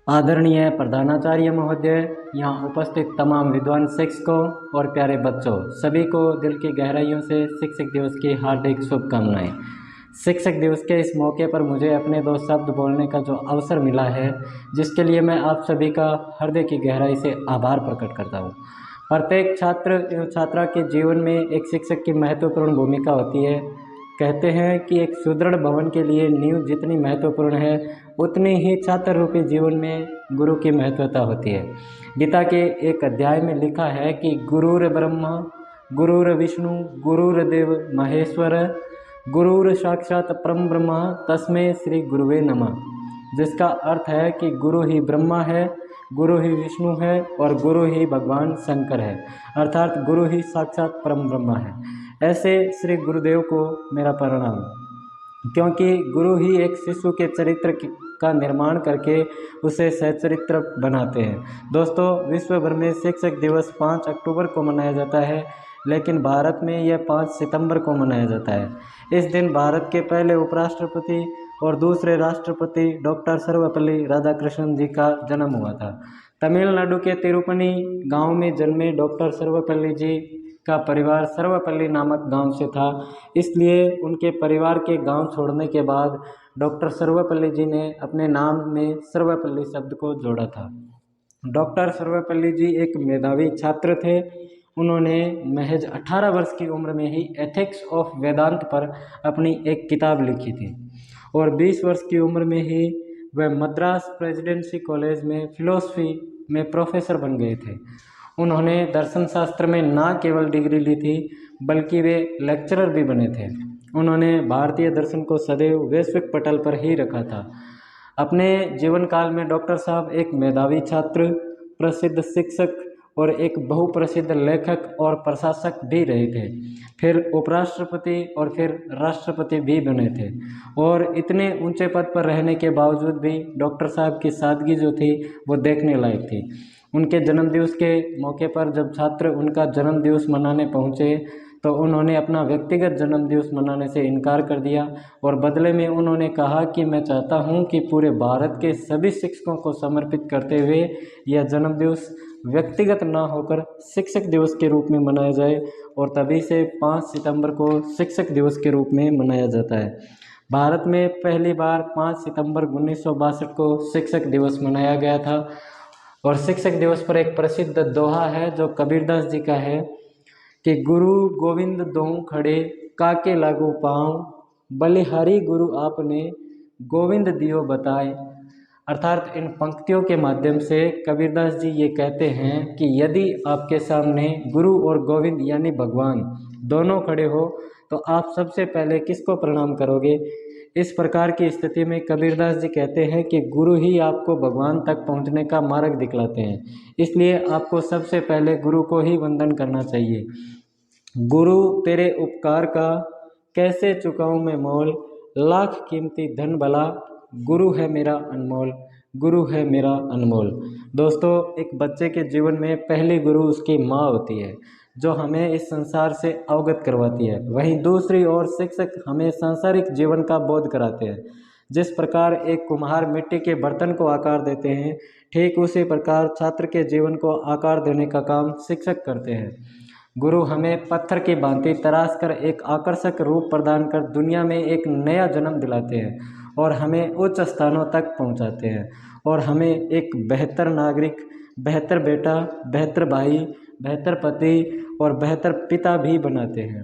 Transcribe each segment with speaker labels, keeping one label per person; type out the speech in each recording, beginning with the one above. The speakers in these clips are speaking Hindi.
Speaker 1: आदरणीय प्रधानाचार्य महोदय, यहाँ उपस्थित तमाम विद्वान शिक्षकों और प्यारे बच्चों, सभी को दिल की गहराइयों से शिक्षक दिवस की हार्दिक शुभकामनाएं। शिक्षक दिवस के इस मौके पर मुझे अपने दो शब्द बोलने का जो अवसर मिला है, जिसके लिए मैं आप सभी का हृदय की गहराई से आभार प्रकट करता हूँ। प्रत्येक छात्र एवं छात्रा के जीवन में एक शिक्षक की महत्वपूर्ण भूमिका होती है। कहते हैं कि एक सुदृढ़ भवन के लिए नींव जितनी महत्वपूर्ण है, उतनी ही छात्र रूपी जीवन में गुरु की महत्वता होती है। गीता के एक अध्याय में लिखा है कि गुरुर ब्रह्मा गुरुर विष्णु गुरुर्देव महेश्वर गुरुर साक्षात परम ब्रह्म तस्मै श्री गुरुवे नमः, जिसका अर्थ है कि गुरु ही ब्रह्मा है, गुरु ही विष्णु है और गुरु ही भगवान शंकर है, अर्थात गुरु ही साक्षात परम ब्रह्मा है। ऐसे श्री गुरुदेव को मेरा प्रणाम, क्योंकि गुरु ही एक शिशु के चरित्र का निर्माण करके उसे सच्चरित्र बनाते हैं। दोस्तों, विश्व भर में शिक्षक दिवस 5 अक्टूबर को मनाया जाता है, लेकिन भारत में यह 5 सितंबर को मनाया जाता है। इस दिन भारत के पहले उपराष्ट्रपति और दूसरे राष्ट्रपति डॉक्टर सर्वपल्ली राधाकृष्णन जी का जन्म हुआ था। तमिलनाडु के तिरुपति गांव में जन्मे डॉक्टर सर्वपल्ली जी का परिवार सर्वपल्ली नामक गांव से था, इसलिए उनके परिवार के गांव छोड़ने के बाद डॉक्टर सर्वपल्ली जी ने अपने नाम में सर्वपल्ली शब्द को जोड़ा था। डॉक्टर सर्वपल्ली जी एक मेधावी छात्र थे। उन्होंने महज 18 वर्ष की उम्र में ही एथिक्स ऑफ वेदांत पर अपनी एक किताब लिखी थी और 20 वर्ष की उम्र में ही वह मद्रास प्रेसिडेंसी कॉलेज में फिलॉसफी में प्रोफेसर बन गए थे। उन्होंने दर्शन शास्त्र में न केवल डिग्री ली थी, बल्कि वे लेक्चरर भी बने थे। उन्होंने भारतीय दर्शन को सदैव वैश्विक पटल पर ही रखा था। अपने जीवन काल में डॉक्टर साहब एक मेधावी छात्र, प्रसिद्ध शिक्षक और एक बहुप्रसिद्ध लेखक और प्रशासक भी रहे थे। फिर उपराष्ट्रपति और फिर राष्ट्रपति भी बने थे। और इतने ऊंचे पद पर रहने के बावजूद भी डॉक्टर साहब की सादगी जो थी वो देखने लायक थी। उनके जन्मदिवस के मौके पर जब छात्र उनका जन्मदिवस मनाने पहुँचे तो उन्होंने अपना व्यक्तिगत जन्मदिवस मनाने से इनकार कर दिया और बदले में उन्होंने कहा कि मैं चाहता हूं कि पूरे भारत के सभी शिक्षकों को समर्पित करते हुए यह जन्मदिवस व्यक्तिगत न होकर शिक्षक दिवस के रूप में मनाया जाए, और तभी से 5 सितंबर को शिक्षक दिवस के रूप में मनाया जाता है। भारत में पहली बार 5 सितंबर 1962 को शिक्षक दिवस मनाया गया था। और शिक्षक दिवस पर एक प्रसिद्ध दोहा है जो कबीरदास जी का है कि गुरु गोविंद दोहु खड़े काके लागू पाँव, बलिहारी गुरु आपने गोविंद दियो बताए। अर्थात इन पंक्तियों के माध्यम से कबीरदास जी ये कहते हैं कि यदि आपके सामने गुरु और गोविंद यानी भगवान दोनों खड़े हो तो आप सबसे पहले किसको प्रणाम करोगे। इस प्रकार की स्थिति में कबीरदास जी कहते हैं कि गुरु ही आपको भगवान तक पहुंचने का मार्ग दिखलाते हैं, इसलिए आपको सबसे पहले गुरु को ही वंदन करना चाहिए। गुरु तेरे उपकार का कैसे चुकाऊं मैं मोल, लाख कीमती धन भला गुरु है मेरा अनमोल, गुरु है मेरा अनमोल। दोस्तों, एक बच्चे के जीवन में पहली गुरु उसकी माँ होती है, जो हमें इस संसार से अवगत करवाती है। वहीं दूसरी ओर शिक्षक हमें सांसारिक जीवन का बोध कराते हैं। जिस प्रकार एक कुम्हार मिट्टी के बर्तन को आकार देते हैं, ठीक उसी प्रकार छात्र के जीवन को आकार देने का काम शिक्षक करते हैं। गुरु हमें पत्थर की भांति तराश कर एक आकर्षक रूप प्रदान कर दुनिया में एक नया जन्म दिलाते हैं और हमें उच्च स्थानों तक पहुंचाते हैं और हमें एक बेहतर नागरिक, बेहतर बेटा, बेहतर भाई, बेहतर पति और बेहतर पिता भी बनाते हैं।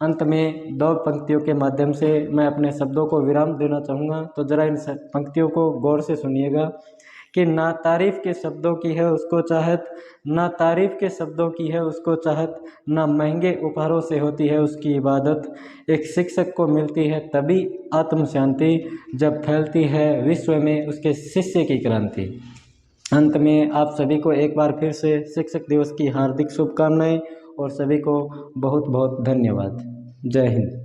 Speaker 1: अंत में 2 पंक्तियों के माध्यम से मैं अपने शब्दों को विराम देना चाहूँगा, तो ज़रा इन पंक्तियों को गौर से सुनिएगा कि ना तारीफ़ के शब्दों की है उसको चाहत, ना तारीफ़ के शब्दों की है उसको चाहत, ना महंगे उपहारों से होती है उसकी इबादत। एक शिक्षक को मिलती है तभी आत्म शांति, जब फैलती है विश्व में उसके शिष्य की क्रांति। अंत में आप सभी को एक बार फिर से शिक्षक दिवस की हार्दिक शुभकामनाएं और सभी को बहुत बहुत धन्यवाद। जय हिंद।